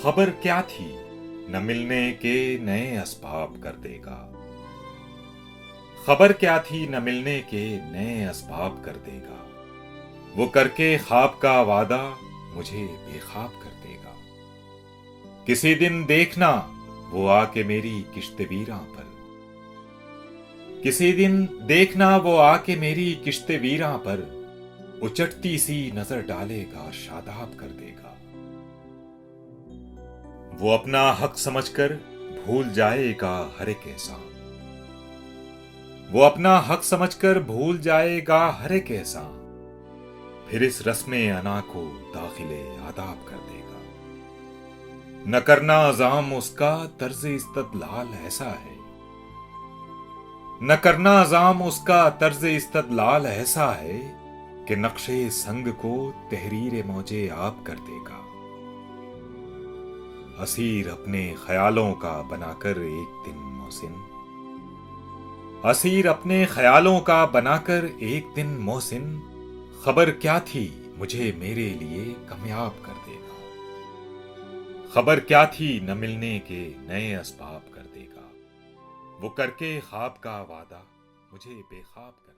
खबर क्या थी न मिलने के नए असबाब कर देगा। खबर क्या थी न मिलने के नए असबाब कर देगा। वो करके ख्वाब का वादा मुझे बेख्वाब कर देगा। किसी दिन देखना वो आके मेरी किश्त वीरां पर। किसी दिन देखना वो आके मेरी किश्त वीरां पर उचटती सी नजर डालेगा, शादाब कर देगा। वो अपना हक समझकर भूल जाएगा हर एक एहसान। वो अपना हक समझकर भूल जाएगा हर एक एहसान। फिर इस रस्मे अना को दाखिले आदाब कर देगा। न करना अजाम उसका तर्ज इस्तदलाल ऐसा है। न करना अजाम उसका तर्ज इस्तदलाल ऐसा है कि नक्शे संग को तहरीर मौजे आप कर देगा। असीर अपने ख्यालों का बनाकर एक दिन मोहसिन। असीर अपने ख्यालों का बनाकर एक दिन मोहसिन खबर क्या थी मुझे मेरे लिए कामयाब कर देगा। खबर क्या थी न मिलने के नए असबाब कर देगा। वो करके ख्वाब का वादा मुझे बेख्वाब कर